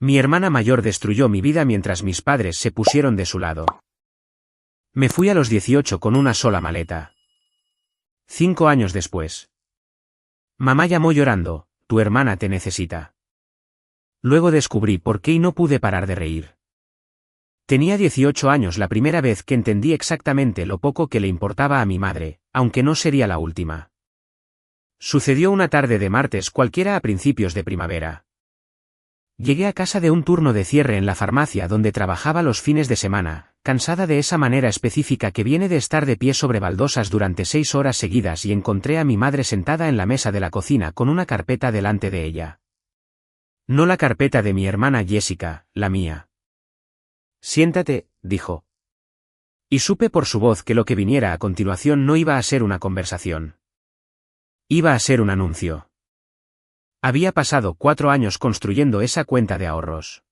Mi hermana mayor destruyó mi vida mientras mis padres se pusieron de su lado. Me fui a los 18 con una sola maleta. 5 años después. Mamá llamó llorando, tu hermana te necesita. Luego descubrí por qué y no pude parar de reír. Tenía 18 años la primera vez que entendí exactamente lo poco que le importaba a mi madre, aunque no sería la última. Sucedió una tarde de martes cualquiera a principios de primavera. Llegué a casa de un turno de cierre en la farmacia donde trabajaba los fines de semana, cansada de esa manera específica que viene de estar de pie sobre baldosas durante 6 horas seguidas, y encontré a mi madre sentada en la mesa de la cocina con una carpeta delante de ella. No la carpeta de mi hermana Jessica, la mía. Siéntate, dijo. Y supe por su voz que lo que viniera a continuación no iba a ser una conversación. Iba a ser un anuncio. Había pasado 4 años construyendo esa cuenta de ahorros.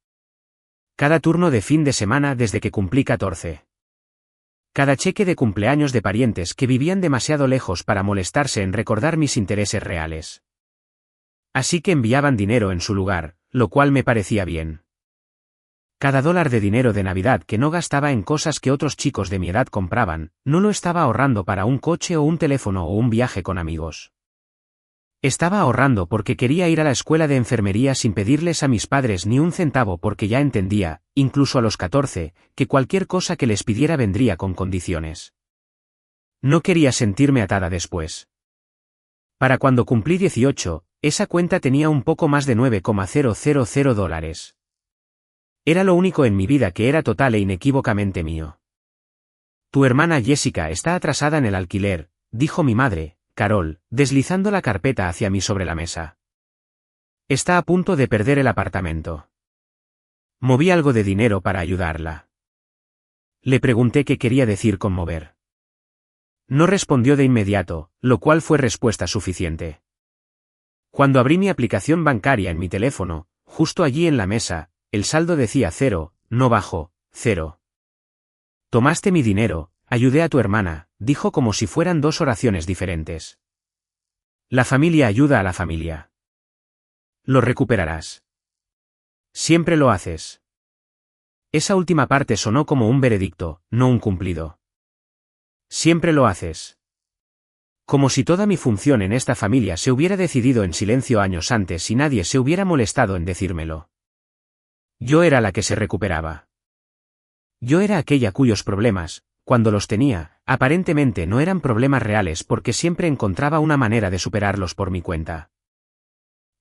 Cada turno de fin de semana desde que cumplí 14. Cada cheque de cumpleaños de parientes que vivían demasiado lejos para molestarse en recordar mis intereses reales. Así que enviaban dinero en su lugar, lo cual me parecía bien. Cada dólar de dinero de Navidad que no gastaba en cosas que otros chicos de mi edad compraban, no lo estaba ahorrando para un coche o un teléfono o un viaje con amigos. Estaba ahorrando porque quería ir a la escuela de enfermería sin pedirles a mis padres ni un centavo, porque ya entendía, incluso a los 14, que cualquier cosa que les pidiera vendría con condiciones. No quería sentirme atada después. Para cuando cumplí 18, esa cuenta tenía un poco más de $9,000. Era lo único en mi vida que era total e inequívocamente mío. Tu hermana Jessica está atrasada en el alquiler, dijo mi madre, Carol, deslizando la carpeta hacia mí sobre la mesa. Está a punto de perder el apartamento. Moví algo de dinero para ayudarla. Le pregunté qué quería decir con mover. No respondió de inmediato, lo cual fue respuesta suficiente. Cuando abrí mi aplicación bancaria en mi teléfono, justo allí en la mesa, el saldo decía 0, no bajo, 0. Tomaste mi dinero, ayudé a tu hermana, dijo como si fueran 2 oraciones diferentes. La familia ayuda a la familia. Lo recuperarás. Siempre lo haces. Esa última parte sonó como un veredicto, no un cumplido. Siempre lo haces. Como si toda mi función en esta familia se hubiera decidido en silencio años antes y nadie se hubiera molestado en decírmelo. Yo era la que se recuperaba. Yo era aquella cuyos problemas, cuando los tenía, aparentemente no eran problemas reales porque siempre encontraba una manera de superarlos por mi cuenta.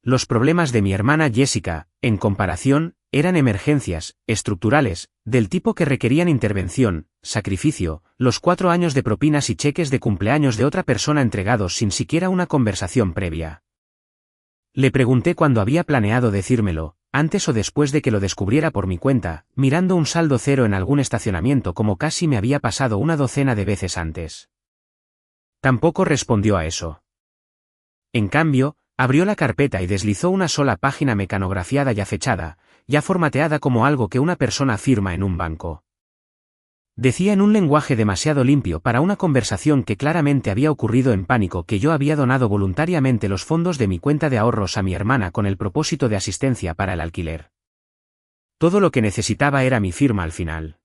Los problemas de mi hermana Jessica, en comparación, eran emergencias, estructurales, del tipo que requerían intervención, sacrificio, los 4 años de propinas y cheques de cumpleaños de otra persona entregados sin siquiera una conversación previa. Le pregunté cuándo había planeado decírmelo, antes o después de que lo descubriera por mi cuenta, mirando un saldo 0 en algún estacionamiento como casi me había pasado una docena de veces antes. Tampoco respondió a eso. En cambio, abrió la carpeta y deslizó una sola página mecanografiada ya fechada, ya formateada como algo que una persona firma en un banco. Decía en un lenguaje demasiado limpio para una conversación que claramente había ocurrido en pánico que yo había donado voluntariamente los fondos de mi cuenta de ahorros a mi hermana con el propósito de asistencia para el alquiler. Todo lo que necesitaba era mi firma al final.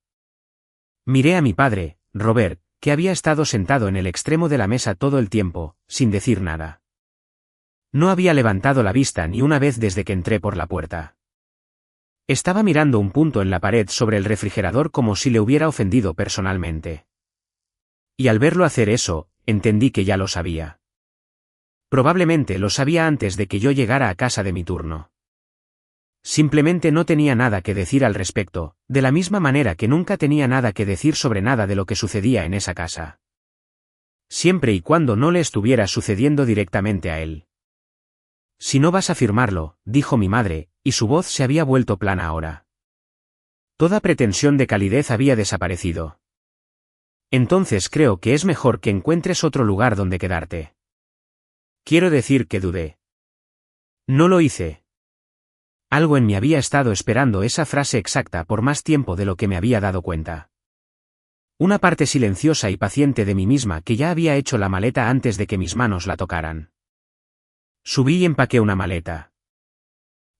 Miré a mi padre, Robert, que había estado sentado en el extremo de la mesa todo el tiempo, sin decir nada. No había levantado la vista ni una vez desde que entré por la puerta. Estaba mirando un punto en la pared sobre el refrigerador como si le hubiera ofendido personalmente. Y al verlo hacer eso, entendí que ya lo sabía. Probablemente lo sabía antes de que yo llegara a casa de mi turno. Simplemente no tenía nada que decir al respecto, de la misma manera que nunca tenía nada que decir sobre nada de lo que sucedía en esa casa. Siempre y cuando no le estuviera sucediendo directamente a él. Si no vas a firmarlo, dijo mi madre, y su voz se había vuelto plana ahora. Toda pretensión de calidez había desaparecido. Entonces creo que es mejor que encuentres otro lugar donde quedarte. Quiero decir que dudé. No lo hice. Algo en mí había estado esperando esa frase exacta por más tiempo de lo que me había dado cuenta. Una parte silenciosa y paciente de mí misma que ya había hecho la maleta antes de que mis manos la tocaran. Subí y empaqué una maleta.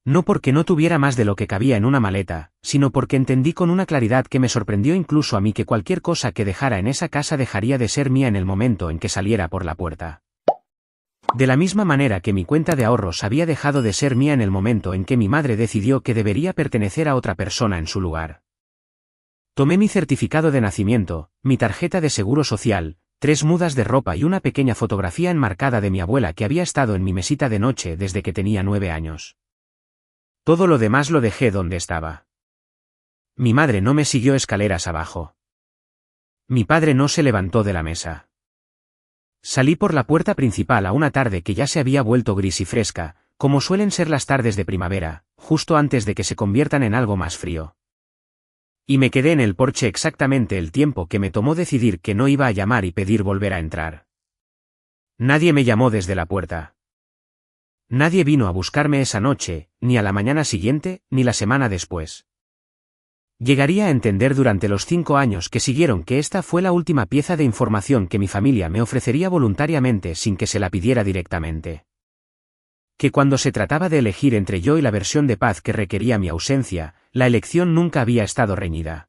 No porque no tuviera más de lo que cabía en una maleta, sino porque entendí con una claridad que me sorprendió incluso a mí que cualquier cosa que dejara en esa casa dejaría de ser mía en el momento en que saliera por la puerta. De la misma manera que mi cuenta de ahorros había dejado de ser mía en el momento en que mi madre decidió que debería pertenecer a otra persona en su lugar. Tomé mi certificado de nacimiento, mi tarjeta de seguro social, 3 mudas de ropa y una pequeña fotografía enmarcada de mi abuela que había estado en mi mesita de noche desde que tenía 9 años. Todo lo demás lo dejé donde estaba. Mi madre no me siguió escaleras abajo. Mi padre no se levantó de la mesa. Salí por la puerta principal a una tarde que ya se había vuelto gris y fresca, como suelen ser las tardes de primavera, justo antes de que se conviertan en algo más frío. Y me quedé en el porche exactamente el tiempo que me tomó decidir que no iba a llamar y pedir volver a entrar. Nadie me llamó desde la puerta. Nadie vino a buscarme esa noche, ni a la mañana siguiente, ni la semana después. Llegaría a entender durante los 5 años que siguieron que esta fue la última pieza de información que mi familia me ofrecería voluntariamente sin que se la pidiera directamente. Que cuando se trataba de elegir entre yo y la versión de paz que requería mi ausencia, la elección nunca había estado reñida.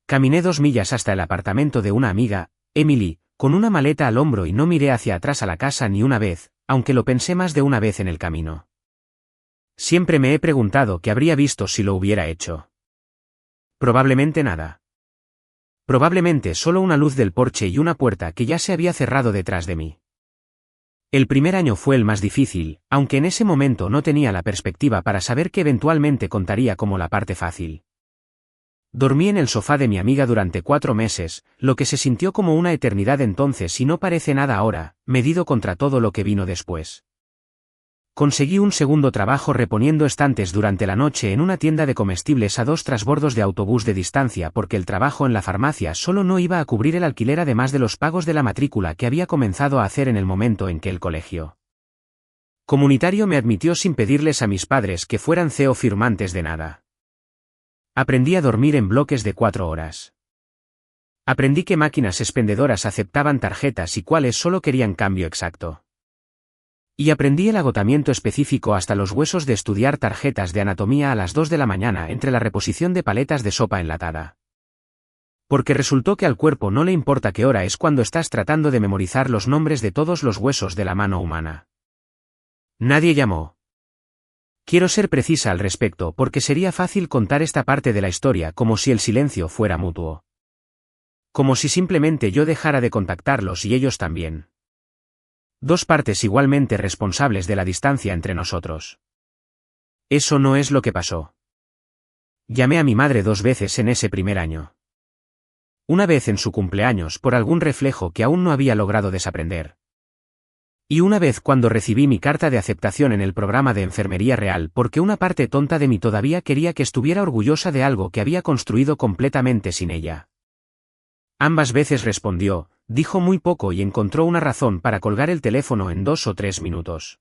Caminé 2 millas hasta el apartamento de una amiga, Emily, con una maleta al hombro y no miré hacia atrás a la casa ni una vez, aunque lo pensé más de una vez en el camino. Siempre me he preguntado qué habría visto si lo hubiera hecho. Probablemente nada. Probablemente solo una luz del porche y una puerta que ya se había cerrado detrás de mí. El primer año fue el más difícil, aunque en ese momento no tenía la perspectiva para saber que eventualmente contaría como la parte fácil. Dormí en el sofá de mi amiga durante 4 meses, lo que se sintió como una eternidad entonces y no parece nada ahora, medido contra todo lo que vino después. Conseguí un segundo trabajo reponiendo estantes durante la noche en una tienda de comestibles a 2 transbordos de autobús de distancia porque el trabajo en la farmacia solo no iba a cubrir el alquiler además de los pagos de la matrícula que había comenzado a hacer en el momento en que el colegio comunitario me admitió sin pedirles a mis padres que fueran CEO firmantes de nada. Aprendí a dormir en bloques de 4 horas. Aprendí que máquinas expendedoras aceptaban tarjetas y cuáles solo querían cambio exacto. Y aprendí el agotamiento específico hasta los huesos de estudiar tarjetas de anatomía a las 2 de la mañana entre la reposición de paletas de sopa enlatada. Porque resultó que al cuerpo no le importa qué hora es cuando estás tratando de memorizar los nombres de todos los huesos de la mano humana. Nadie llamó. Quiero ser precisa al respecto porque sería fácil contar esta parte de la historia como si el silencio fuera mutuo. Como si simplemente yo dejara de contactarlos y ellos también. 2 partes igualmente responsables de la distancia entre nosotros. Eso no es lo que pasó. Llamé a mi madre 2 veces en ese primer año. Una vez en su cumpleaños por algún reflejo que aún no había logrado desaprender. Y una vez cuando recibí mi carta de aceptación en el programa de enfermería real porque una parte tonta de mí todavía quería que estuviera orgullosa de algo que había construido completamente sin ella. Ambas veces respondió, dijo muy poco y encontró una razón para colgar el teléfono en 2 o 3 minutos.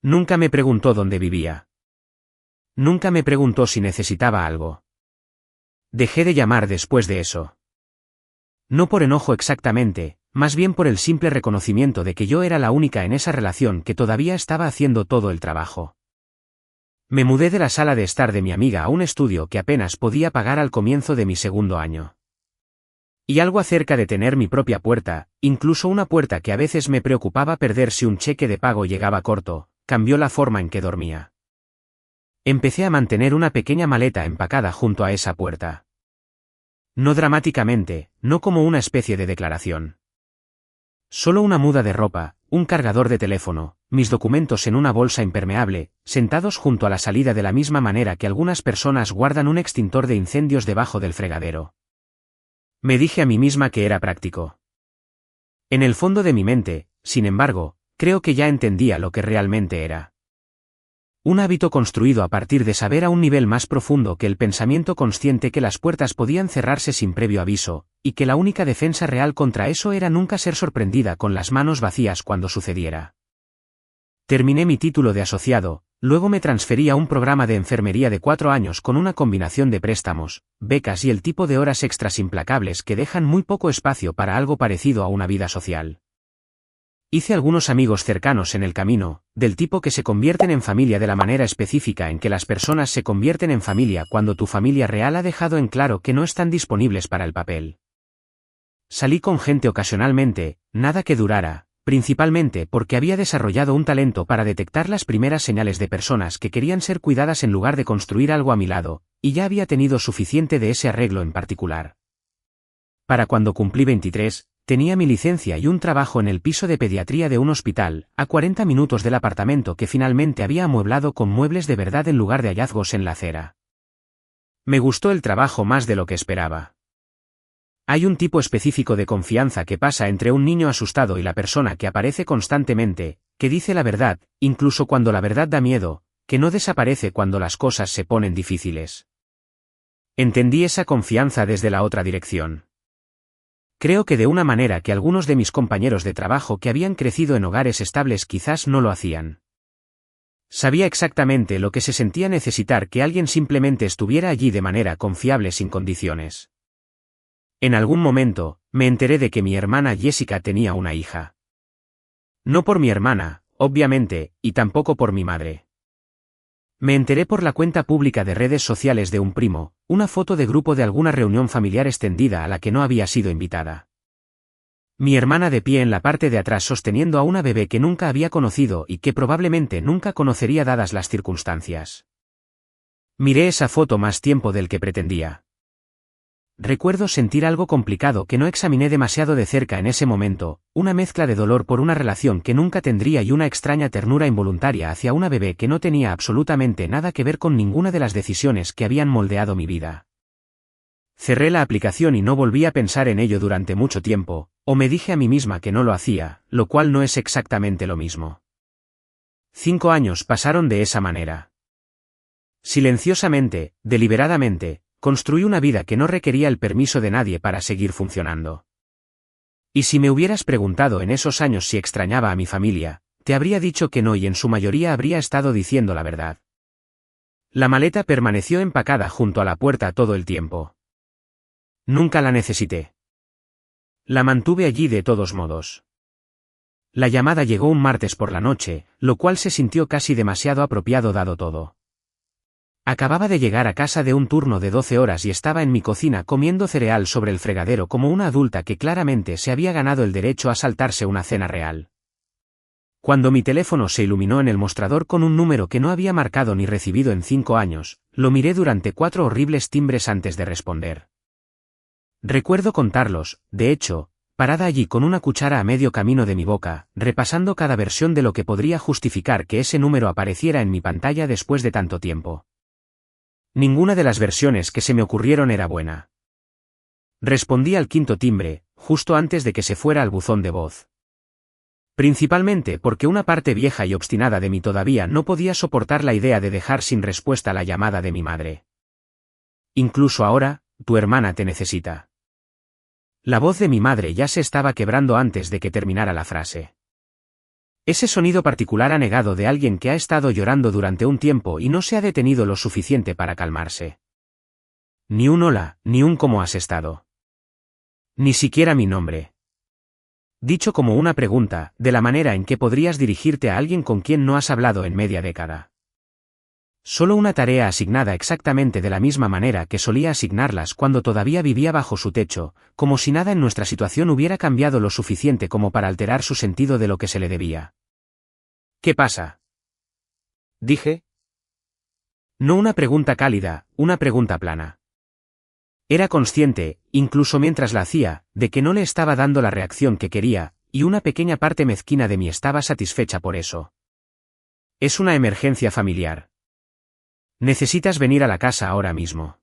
Nunca me preguntó dónde vivía. Nunca me preguntó si necesitaba algo. Dejé de llamar después de eso. No por enojo exactamente, más bien por el simple reconocimiento de que yo era la única en esa relación que todavía estaba haciendo todo el trabajo. Me mudé de la sala de estar de mi amiga a un estudio que apenas podía pagar al comienzo de mi segundo año. Y algo acerca de tener mi propia puerta, incluso una puerta que a veces me preocupaba perder si un cheque de pago llegaba corto, cambió la forma en que dormía. Empecé a mantener una pequeña maleta empacada junto a esa puerta. No dramáticamente, no como una especie de declaración. Solo una muda de ropa, un cargador de teléfono, mis documentos en una bolsa impermeable, sentados junto a la salida de la misma manera que algunas personas guardan un extintor de incendios debajo del fregadero. Me dije a mí misma que era práctico. En el fondo de mi mente, sin embargo, creo que ya entendía lo que realmente era. Un hábito construido a partir de saber a un nivel más profundo que el pensamiento consciente que las puertas podían cerrarse sin previo aviso, y que la única defensa real contra eso era nunca ser sorprendida con las manos vacías cuando sucediera. Terminé mi título de asociado, luego me transferí a un programa de enfermería de 4 años con una combinación de préstamos, becas y el tipo de horas extras implacables que dejan muy poco espacio para algo parecido a una vida social. Hice algunos amigos cercanos en el camino, del tipo que se convierten en familia de la manera específica en que las personas se convierten en familia cuando tu familia real ha dejado en claro que no están disponibles para el papel. Salí con gente ocasionalmente, nada que durara, principalmente porque había desarrollado un talento para detectar las primeras señales de personas que querían ser cuidadas en lugar de construir algo a mi lado, y ya había tenido suficiente de ese arreglo en particular. Para cuando cumplí 23, tenía mi licencia y un trabajo en el piso de pediatría de un hospital, a 40 minutos del apartamento que finalmente había amueblado con muebles de verdad en lugar de hallazgos en la acera. Me gustó el trabajo más de lo que esperaba. Hay un tipo específico de confianza que pasa entre un niño asustado y la persona que aparece constantemente, que dice la verdad, incluso cuando la verdad da miedo, que no desaparece cuando las cosas se ponen difíciles. Entendí esa confianza desde la otra dirección. Creo que de una manera que algunos de mis compañeros de trabajo que habían crecido en hogares estables quizás no lo hacían. Sabía exactamente lo que se sentía necesitar que alguien simplemente estuviera allí de manera confiable sin condiciones. En algún momento, me enteré de que mi hermana Jessica tenía una hija. No por mi hermana, obviamente, y tampoco por mi madre. Me enteré por la cuenta pública de redes sociales de un primo, una foto de grupo de alguna reunión familiar extendida a la que no había sido invitada. Mi hermana de pie en la parte de atrás sosteniendo a una bebé que nunca había conocido y que probablemente nunca conocería dadas las circunstancias. Miré esa foto más tiempo del que pretendía. Recuerdo sentir algo complicado que no examiné demasiado de cerca en ese momento, una mezcla de dolor por una relación que nunca tendría y una extraña ternura involuntaria hacia una bebé que no tenía absolutamente nada que ver con ninguna de las decisiones que habían moldeado mi vida. Cerré la aplicación y no volví a pensar en ello durante mucho tiempo, o me dije a mí misma que no lo hacía, lo cual no es exactamente lo mismo. 5 años pasaron de esa manera. Silenciosamente, deliberadamente, construí una vida que no requería el permiso de nadie para seguir funcionando. Y si me hubieras preguntado en esos años si extrañaba a mi familia, te habría dicho que no y en su mayoría habría estado diciendo la verdad. La maleta permaneció empacada junto a la puerta todo el tiempo. Nunca la necesité. La mantuve allí de todos modos. La llamada llegó un martes por la noche, lo cual se sintió casi demasiado apropiado dado todo. Acababa de llegar a casa de un turno de 12 horas y estaba en mi cocina comiendo cereal sobre el fregadero como una adulta que claramente se había ganado el derecho a saltarse una cena real. Cuando mi teléfono se iluminó en el mostrador con un número que no había marcado ni recibido en 5 años, lo miré durante 4 horribles timbres antes de responder. Recuerdo contarlos, de hecho, parada allí con una cuchara a medio camino de mi boca, repasando cada versión de lo que podría justificar que ese número apareciera en mi pantalla después de tanto tiempo. Ninguna de las versiones que se me ocurrieron era buena. Respondí al 5.º timbre, justo antes de que se fuera al buzón de voz. Principalmente porque una parte vieja y obstinada de mí todavía no podía soportar la idea de dejar sin respuesta la llamada de mi madre. Incluso ahora, tu hermana te necesita. La voz de mi madre ya se estaba quebrando antes de que terminara la frase. Ese sonido particular anegado de alguien que ha estado llorando durante un tiempo y no se ha detenido lo suficiente para calmarse. Ni un hola, ni un cómo has estado. Ni siquiera mi nombre. Dicho como una pregunta, de la manera en que podrías dirigirte a alguien con quien no has hablado en media década. Solo una tarea asignada exactamente de la misma manera que solía asignarlas cuando todavía vivía bajo su techo, como si nada en nuestra situación hubiera cambiado lo suficiente como para alterar su sentido de lo que se le debía. ¿Qué pasa?, dije. No una pregunta cálida, una pregunta plana. Era consciente, incluso mientras la hacía, de que no le estaba dando la reacción que quería, y una pequeña parte mezquina de mí estaba satisfecha por eso. Es una emergencia familiar. Necesitas venir a la casa ahora mismo.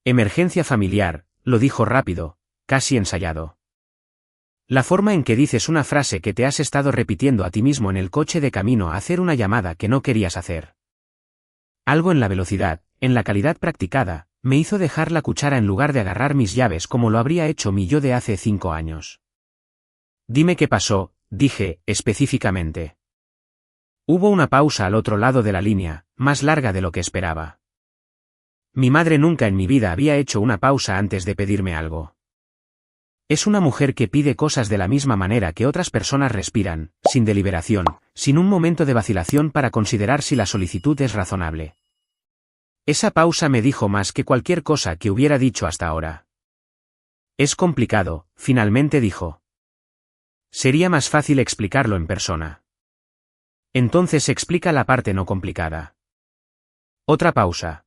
Emergencia familiar, lo dijo rápido, casi ensayado. La forma en que dices una frase que te has estado repitiendo a ti mismo en el coche de camino a hacer una llamada que no querías hacer. Algo en la velocidad, en la calidad practicada, me hizo dejar la cuchara en lugar de agarrar mis llaves como lo habría hecho mi yo de hace 5 años. Dime qué pasó, dije, específicamente. Hubo una pausa al otro lado de la línea, más larga de lo que esperaba. Mi madre nunca en mi vida había hecho una pausa antes de pedirme algo. Es una mujer que pide cosas de la misma manera que otras personas respiran, sin deliberación, sin un momento de vacilación para considerar si la solicitud es razonable. Esa pausa me dijo más que cualquier cosa que hubiera dicho hasta ahora. Es complicado, finalmente dijo. Sería más fácil explicarlo en persona. Entonces explica la parte no complicada. Otra pausa.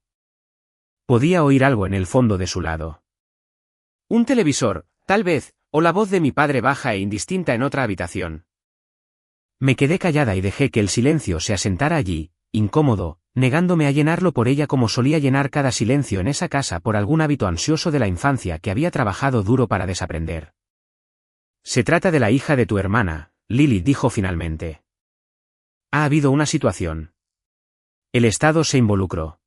Podía oír algo en el fondo de su lado. Un televisor, tal vez, o la voz de mi padre baja e indistinta en otra habitación. Me quedé callada y dejé que el silencio se asentara allí, incómodo, negándome a llenarlo por ella como solía llenar cada silencio en esa casa por algún hábito ansioso de la infancia que había trabajado duro para desaprender. Se trata de la hija de tu hermana, Lily dijo finalmente. Ha habido una situación. El Estado se involucró.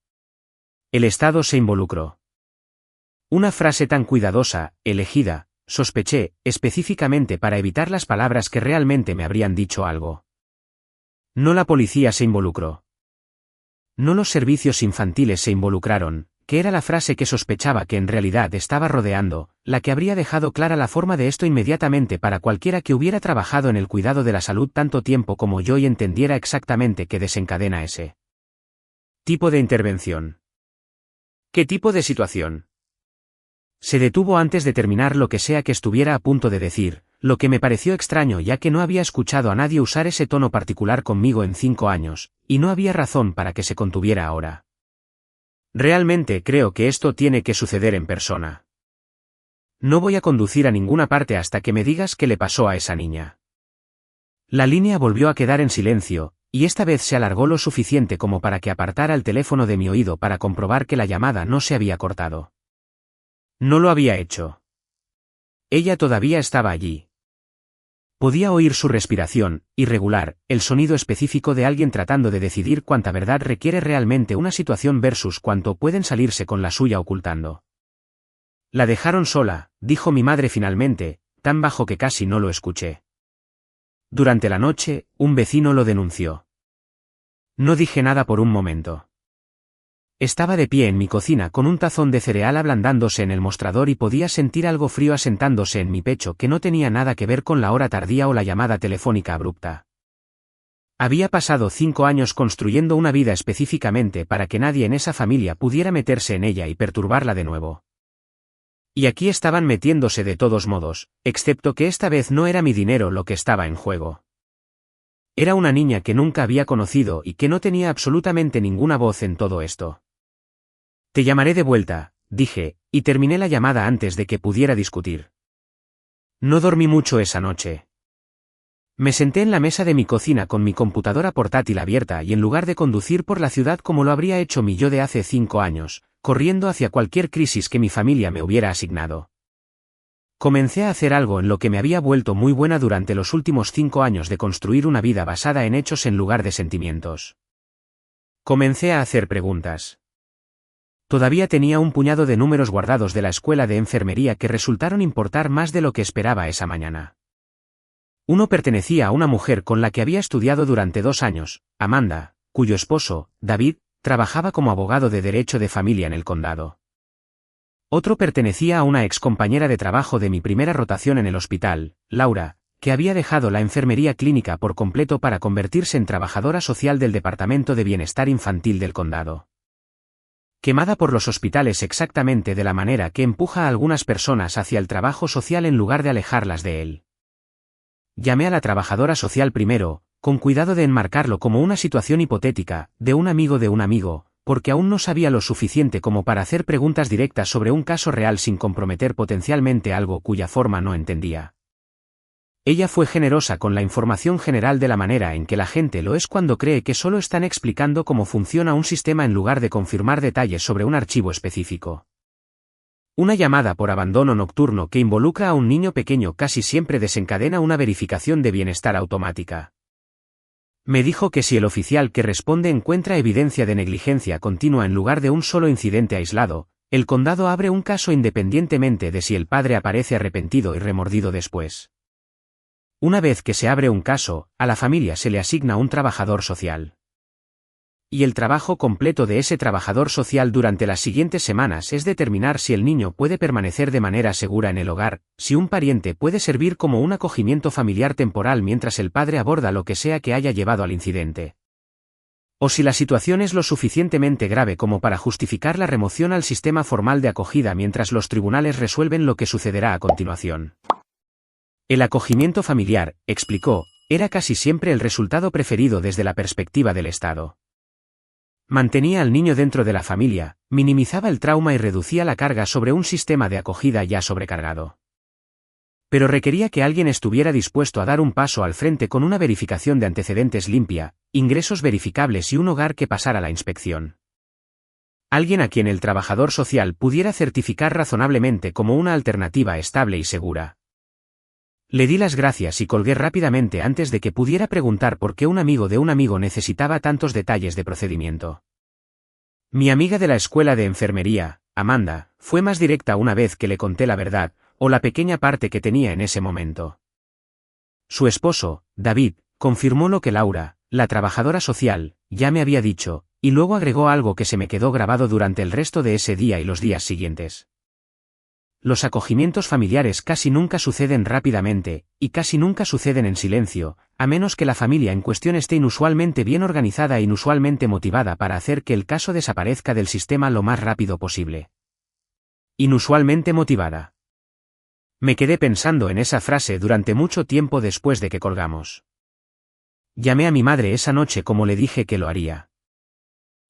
El Estado se involucró. Una frase tan cuidadosa, elegida, sospeché, específicamente para evitar las palabras que realmente me habrían dicho algo. No la policía se involucró. No los servicios infantiles se involucraron, que era la frase que sospechaba que en realidad estaba rodeando, la que habría dejado clara la forma de esto inmediatamente para cualquiera que hubiera trabajado en el cuidado de la salud tanto tiempo como yo y entendiera exactamente qué desencadena ese tipo de intervención. ¿Qué tipo de situación? Se detuvo antes de terminar lo que sea que estuviera a punto de decir, lo que me pareció extraño ya que no había escuchado a nadie usar ese tono particular conmigo en 5 años, y no había razón para que se contuviera ahora. Realmente creo que esto tiene que suceder en persona. No voy a conducir a ninguna parte hasta que me digas qué le pasó a esa niña. La línea volvió a quedar en silencio, y esta vez se alargó lo suficiente como para que apartara el teléfono de mi oído para comprobar que la llamada no se había cortado. No lo había hecho. Ella todavía estaba allí. Podía oír su respiración, irregular, el sonido específico de alguien tratando de decidir cuánta verdad requiere realmente una situación versus cuánto pueden salirse con la suya ocultando. La dejaron sola, dijo mi madre finalmente, tan bajo que casi no lo escuché. Durante la noche, un vecino lo denunció. No dije nada por un momento. Estaba de pie en mi cocina con un tazón de cereal ablandándose en el mostrador y podía sentir algo frío asentándose en mi pecho que no tenía nada que ver con la hora tardía o la llamada telefónica abrupta. Había pasado 5 años construyendo una vida específicamente para que nadie en esa familia pudiera meterse en ella y perturbarla de nuevo. Y aquí estaban metiéndose de todos modos, excepto que esta vez no era mi dinero lo que estaba en juego. Era una niña que nunca había conocido y que no tenía absolutamente ninguna voz en todo esto. Te llamaré de vuelta, dije, y terminé la llamada antes de que pudiera discutir. No dormí mucho esa noche. Me senté en la mesa de mi cocina con mi computadora portátil abierta y en lugar de conducir por la ciudad como lo habría hecho mi yo de hace 5 años, corriendo hacia cualquier crisis que mi familia me hubiera asignado. Comencé a hacer algo en lo que me había vuelto muy buena durante los últimos 5 años de construir una vida basada en hechos en lugar de sentimientos. Comencé a hacer preguntas. Todavía tenía un puñado de números guardados de la escuela de enfermería que resultaron importar más de lo que esperaba esa mañana. Uno pertenecía a una mujer con la que había estudiado durante 2 años, Amanda, cuyo esposo, David, trabajaba como abogado de derecho de familia en el condado. Otro pertenecía a una excompañera de trabajo de mi primera rotación en el hospital, Laura, que había dejado la enfermería clínica por completo para convertirse en trabajadora social del Departamento de Bienestar Infantil del condado. Quemada por los hospitales exactamente de la manera que empuja a algunas personas hacia el trabajo social en lugar de alejarlas de él. Llamé a la trabajadora social primero, con cuidado de enmarcarlo como una situación hipotética, de un amigo, porque aún no sabía lo suficiente como para hacer preguntas directas sobre un caso real sin comprometer potencialmente algo cuya forma no entendía. Ella fue generosa con la información general de la manera en que la gente lo es cuando cree que solo están explicando cómo funciona un sistema en lugar de confirmar detalles sobre un archivo específico. Una llamada por abandono nocturno que involucra a un niño pequeño casi siempre desencadena una verificación de bienestar automática. Me dijo que si el oficial que responde encuentra evidencia de negligencia continua en lugar de un solo incidente aislado, el condado abre un caso independientemente de si el padre aparece arrepentido y remordido después. Una vez que se abre un caso, a la familia se le asigna un trabajador social. y el trabajo completo de ese trabajador social durante las siguientes semanas es determinar si el niño puede permanecer de manera segura en el hogar, si un pariente puede servir como un acogimiento familiar temporal mientras el padre aborda lo que sea que haya llevado al incidente, o si la situación es lo suficientemente grave como para justificar la remoción al sistema formal de acogida mientras los tribunales resuelven lo que sucederá a continuación. El acogimiento familiar, explicó, era casi siempre el resultado preferido desde la perspectiva del Estado. Mantenía al niño dentro de la familia, minimizaba el trauma y reducía la carga sobre un sistema de acogida ya sobrecargado. Pero requería que alguien estuviera dispuesto a dar un paso al frente con una verificación de antecedentes limpia, ingresos verificables y un hogar que pasara la inspección. Alguien a quien el trabajador social pudiera certificar razonablemente como una alternativa estable y segura. Le di las gracias y colgué rápidamente antes de que pudiera preguntar por qué un amigo de un amigo necesitaba tantos detalles de procedimiento. Mi amiga de la escuela de enfermería, Amanda, fue más directa una vez que le conté la verdad, o la pequeña parte que tenía en ese momento. Su esposo, David, confirmó lo que Laura, la trabajadora social, ya me había dicho, y luego agregó algo que se me quedó grabado durante el resto de ese día y los días siguientes. Los acogimientos familiares casi nunca suceden rápidamente, y casi nunca suceden en silencio, a menos que la familia en cuestión esté inusualmente bien organizada e inusualmente motivada para hacer que el caso desaparezca del sistema lo más rápido posible. Inusualmente motivada. Me quedé pensando en esa frase durante mucho tiempo después de que colgamos. Llamé a mi madre esa noche como le dije que lo haría.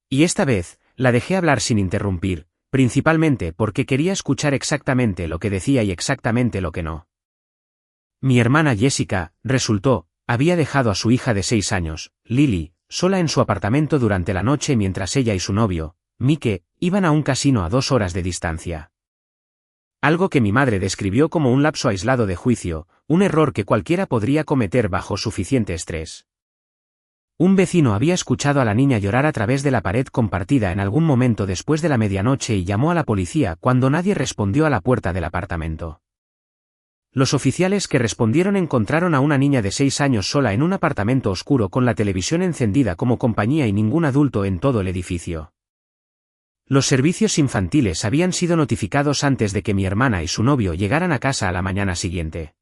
Y esta vez, la dejé hablar sin interrumpir, principalmente porque quería escuchar exactamente lo que decía y exactamente lo que no. Mi hermana Jessica, resultó, había dejado a su hija de 6 años, Lily, sola en su apartamento durante la noche mientras ella y su novio, Mike, iban a un casino a 2 horas de distancia. Algo que mi madre describió como un lapso aislado de juicio, un error que cualquiera podría cometer bajo suficiente estrés. Un vecino había escuchado a la niña llorar a través de la pared compartida en algún momento después de la medianoche y llamó a la policía cuando nadie respondió a la puerta del apartamento. Los oficiales que respondieron encontraron a una niña de 6 años sola en un apartamento oscuro con la televisión encendida como compañía y ningún adulto en todo el edificio. Los servicios infantiles habían sido notificados antes de que mi hermana y su novio llegaran a casa a la mañana siguiente.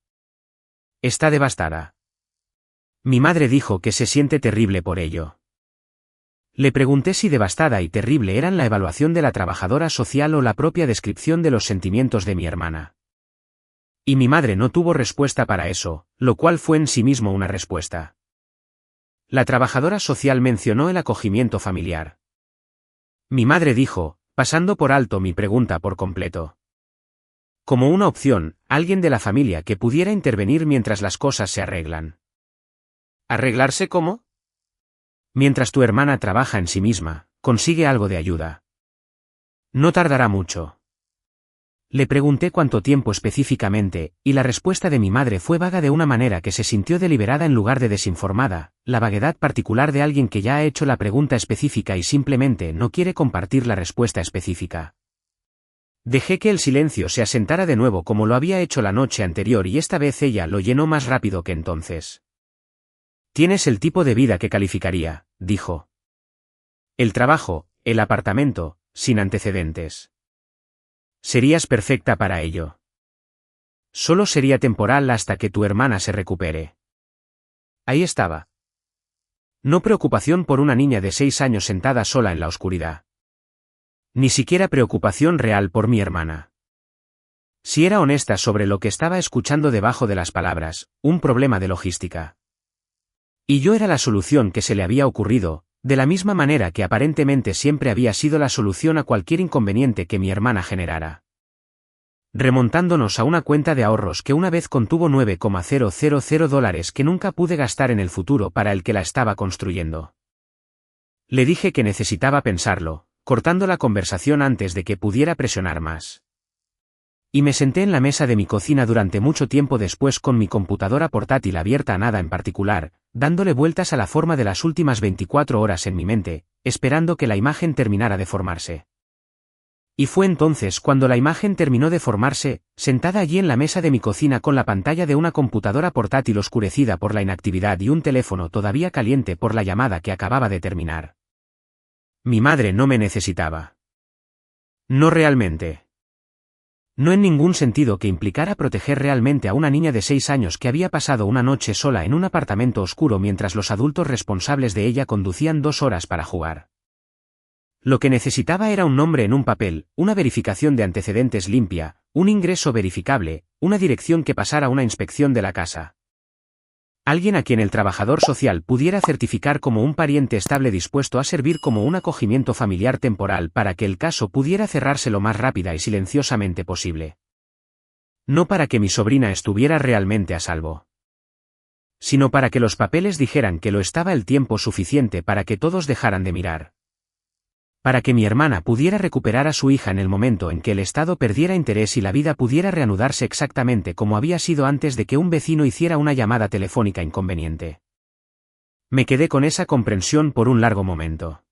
Está devastada. Mi madre dijo que se siente terrible por ello. Le pregunté si devastada y terrible eran la evaluación de la trabajadora social o la propia descripción de los sentimientos de mi hermana. Y mi madre no tuvo respuesta para eso, lo cual fue en sí mismo una respuesta. La trabajadora social mencionó el acogimiento familiar. Mi madre dijo, pasando por alto mi pregunta por completo. Como una opción, alguien de la familia que pudiera intervenir mientras las cosas se arreglan. ¿Arreglarse cómo? Mientras tu hermana trabaja en sí misma, consigue algo de ayuda. No tardará mucho. Le pregunté cuánto tiempo específicamente, y la respuesta de mi madre fue vaga de una manera que se sintió deliberada en lugar de desinformada, la vaguedad particular de alguien que ya ha hecho la pregunta específica y simplemente no quiere compartir la respuesta específica. Dejé que el silencio se asentara de nuevo como lo había hecho la noche anterior y esta vez ella lo llenó más rápido que entonces. Tienes el tipo de vida que calificaría, dijo. El trabajo, el apartamento, sin antecedentes. Serías perfecta para ello. Solo sería temporal hasta que tu hermana se recupere. Ahí estaba. No preocupación por una niña de 6 años sentada sola en la oscuridad. Ni siquiera preocupación real por mi hermana. Si era honesta sobre lo que estaba escuchando debajo de las palabras, un problema de logística. Y yo era la solución que se le había ocurrido, de la misma manera que aparentemente siempre había sido la solución a cualquier inconveniente que mi hermana generara. Remontándonos a una cuenta de ahorros que una vez contuvo $9,000 que nunca pude gastar en el futuro para el que la estaba construyendo. Le dije que necesitaba pensarlo, cortando la conversación antes de que pudiera presionar más. Y me senté en la mesa de mi cocina durante mucho tiempo después con mi computadora portátil abierta a nada en particular, dándole vueltas a la forma de las últimas 24 horas en mi mente, esperando que la imagen terminara de formarse. Y fue entonces cuando la imagen terminó de formarse, sentada allí en la mesa de mi cocina con la pantalla de una computadora portátil oscurecida por la inactividad y un teléfono todavía caliente por la llamada que acababa de terminar. Mi madre no me necesitaba. No realmente. No en ningún sentido que implicara proteger realmente a una niña de 6 años que había pasado una noche sola en un apartamento oscuro mientras los adultos responsables de ella conducían 2 horas para jugar. Lo que necesitaba era un nombre en un papel, una verificación de antecedentes limpia, un ingreso verificable, una dirección que pasara una inspección de la casa. Alguien a quien el trabajador social pudiera certificar como un pariente estable dispuesto a servir como un acogimiento familiar temporal para que el caso pudiera cerrarse lo más rápida y silenciosamente posible. No para que mi sobrina estuviera realmente a salvo, sino para que los papeles dijeran que lo estaba el tiempo suficiente para que todos dejaran de mirar. Para que mi hermana pudiera recuperar a su hija en el momento en que el Estado perdiera interés y la vida pudiera reanudarse exactamente como había sido antes de que un vecino hiciera una llamada telefónica inconveniente. Me quedé con esa comprensión por un largo momento,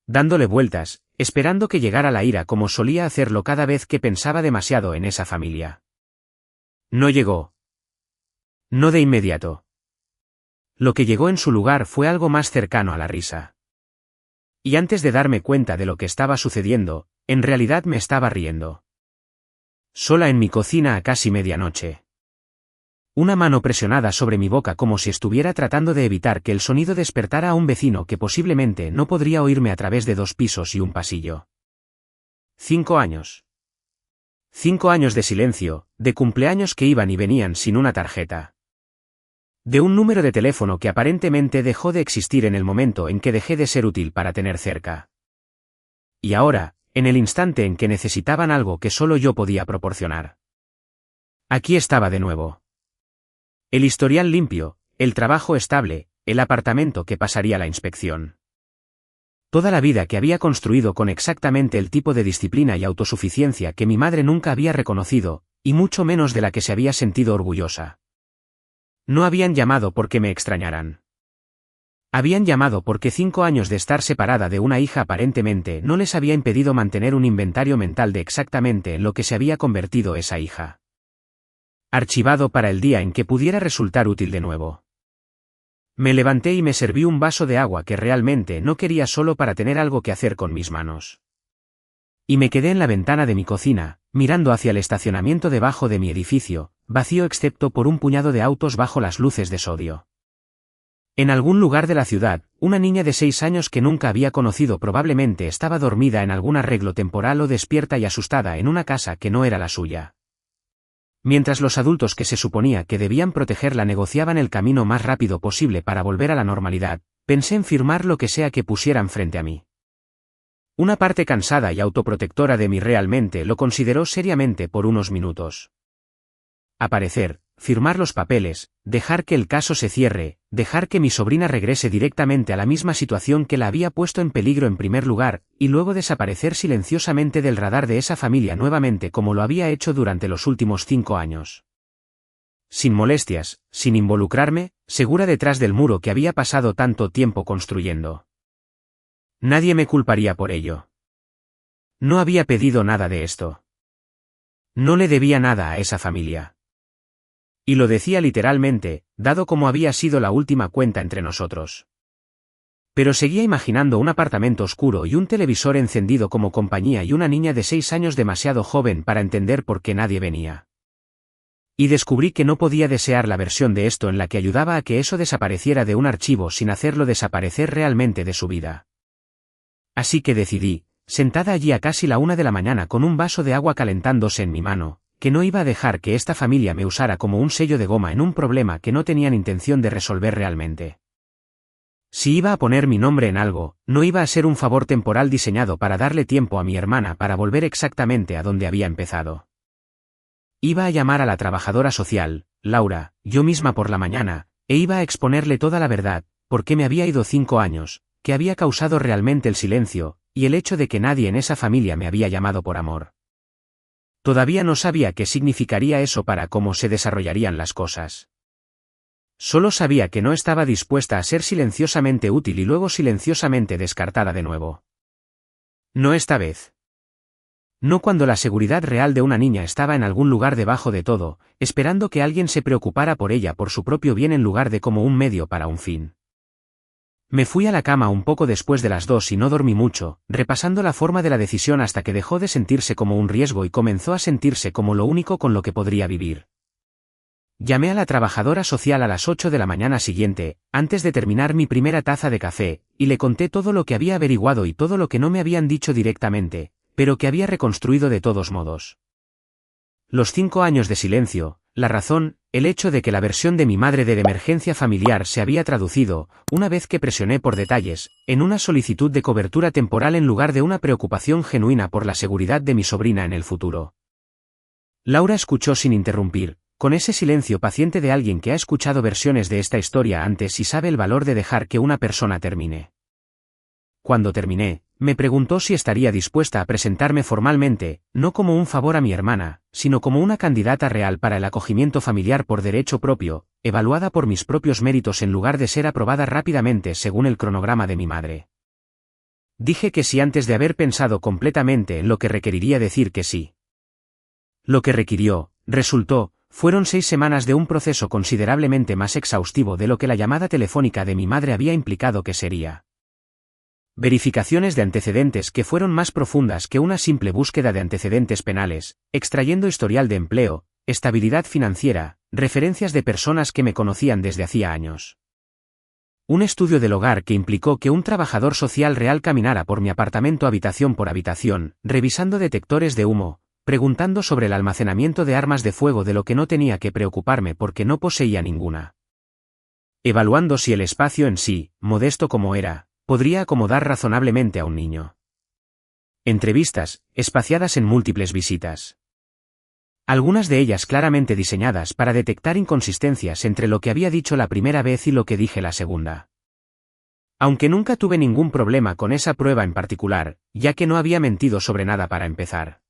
dándole vueltas, esperando que llegara la ira como solía hacerlo cada vez que pensaba demasiado en esa familia. No llegó. No de inmediato. Lo que llegó en su lugar fue algo más cercano a la risa. Y antes de darme cuenta de lo que estaba sucediendo, en realidad me estaba riendo. Sola en mi cocina a casi medianoche. Una mano presionada sobre mi boca como si estuviera tratando de evitar que el sonido despertara a un vecino que posiblemente no podría oírme a través de 2 pisos y un pasillo. 5 años. 5 años de silencio, de cumpleaños que iban y venían sin una tarjeta. De un número de teléfono que aparentemente dejó de existir en el momento en que dejé de ser útil para tener cerca. Y ahora, en el instante en que necesitaban algo que solo yo podía proporcionar. Aquí estaba de nuevo. El historial limpio, el trabajo estable, el apartamento que pasaría la inspección. Toda la vida que había construido con exactamente el tipo de disciplina y autosuficiencia que mi madre nunca había reconocido, y mucho menos de la que se había sentido orgullosa. No habían llamado porque me extrañaran. Habían llamado porque 5 años de estar separada de una hija aparentemente no les había impedido mantener un inventario mental de exactamente en lo que se había convertido esa hija. Archivado para el día en que pudiera resultar útil de nuevo. Me levanté y me serví un vaso de agua que realmente no quería solo para tener algo que hacer con mis manos. Y me quedé en la ventana de mi cocina, mirando hacia el estacionamiento debajo de mi edificio, vacío excepto por un puñado de autos bajo las luces de sodio. En algún lugar de la ciudad, una niña de 6 años que nunca había conocido probablemente estaba dormida en algún arreglo temporal o despierta y asustada en una casa que no era la suya. Mientras los adultos que se suponía que debían protegerla negociaban el camino más rápido posible para volver a la normalidad, pensé en firmar lo que sea que pusieran frente a mí. Una parte cansada y autoprotectora de mí realmente lo consideró seriamente por unos minutos. Aparecer, firmar los papeles, dejar que el caso se cierre, dejar que mi sobrina regrese directamente a la misma situación que la había puesto en peligro en primer lugar, y luego desaparecer silenciosamente del radar de esa familia nuevamente como lo había hecho durante los últimos 5 años. Sin molestias, sin involucrarme, segura detrás del muro que había pasado tanto tiempo construyendo. Nadie me culparía por ello. No había pedido nada de esto. No le debía nada a esa familia. Y lo decía literalmente, dado como había sido la última cuenta entre nosotros. Pero seguía imaginando un apartamento oscuro y un televisor encendido como compañía y una niña de 6 años demasiado joven para entender por qué nadie venía. Y descubrí que no podía desear la versión de esto en la que ayudaba a que eso desapareciera de un archivo sin hacerlo desaparecer realmente de su vida. Así que decidí, sentada allí a casi la 1 de la mañana con un vaso de agua calentándose en mi mano, que no iba a dejar que esta familia me usara como un sello de goma en un problema que no tenían intención de resolver realmente. Si iba a poner mi nombre en algo, no iba a ser un favor temporal diseñado para darle tiempo a mi hermana para volver exactamente a donde había empezado. Iba a llamar a la trabajadora social, Laura, yo misma por la mañana, e iba a exponerle toda la verdad, por qué me había ido 5 años, que había causado realmente el silencio, y el hecho de que nadie en esa familia me había llamado por amor. Todavía no sabía qué significaría eso para cómo se desarrollarían las cosas. Solo sabía que no estaba dispuesta a ser silenciosamente útil y luego silenciosamente descartada de nuevo. No esta vez. No cuando la seguridad real de una niña estaba en algún lugar debajo de todo, esperando que alguien se preocupara por ella por su propio bien en lugar de como un medio para un fin. Me fui a la cama un poco después de las 2 y no dormí mucho, repasando la forma de la decisión hasta que dejó de sentirse como un riesgo y comenzó a sentirse como lo único con lo que podría vivir. Llamé a la trabajadora social a las 8 de la mañana siguiente, antes de terminar mi primera taza de café, y le conté todo lo que había averiguado y todo lo que no me habían dicho directamente, pero que había reconstruido de todos modos. Los 5 años de silencio, la razón, el hecho de que la versión de mi madre de emergencia familiar se había traducido, una vez que presioné por detalles, en una solicitud de cobertura temporal en lugar de una preocupación genuina por la seguridad de mi sobrina en el futuro. Laura escuchó sin interrumpir, con ese silencio paciente de alguien que ha escuchado versiones de esta historia antes y sabe el valor de dejar que una persona termine. Cuando terminé, me preguntó si estaría dispuesta a presentarme formalmente, no como un favor a mi hermana, sino como una candidata real para el acogimiento familiar por derecho propio, evaluada por mis propios méritos en lugar de ser aprobada rápidamente según el cronograma de mi madre. Dije que sí antes de haber pensado completamente en lo que requeriría decir que sí. Lo que resultó, fueron 6 semanas de un proceso considerablemente más exhaustivo de lo que la llamada telefónica de mi madre había implicado que sería. Verificaciones de antecedentes que fueron más profundas que una simple búsqueda de antecedentes penales, extrayendo historial de empleo, estabilidad financiera, referencias de personas que me conocían desde hacía años. Un estudio del hogar que implicó que un trabajador social real caminara por mi apartamento habitación por habitación, revisando detectores de humo, preguntando sobre el almacenamiento de armas de fuego de lo que no tenía que preocuparme porque no poseía ninguna. Evaluando si el espacio en sí, modesto como era, podría acomodar razonablemente a un niño. Entrevistas, espaciadas en múltiples visitas. Algunas de ellas claramente diseñadas para detectar inconsistencias entre lo que había dicho la primera vez y lo que dije la segunda. Aunque nunca tuve ningún problema con esa prueba en particular, ya que no había mentido sobre nada para empezar.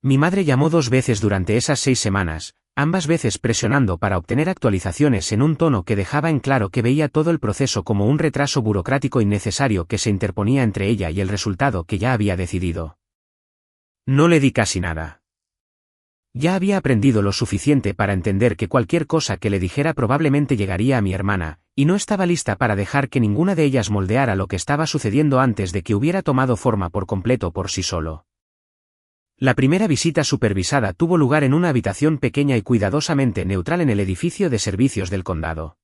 Mi madre llamó 2 veces durante esas 6 semanas, ambas veces presionando para obtener actualizaciones en un tono que dejaba en claro que veía todo el proceso como un retraso burocrático innecesario que se interponía entre ella y el resultado que ya había decidido. No le di casi nada. Ya había aprendido lo suficiente para entender que cualquier cosa que le dijera probablemente llegaría a mi hermana, y no estaba lista para dejar que ninguna de ellas moldeara lo que estaba sucediendo antes de que hubiera tomado forma por completo por sí solo. La primera visita supervisada tuvo lugar en una habitación pequeña y cuidadosamente neutral en el edificio de servicios del condado.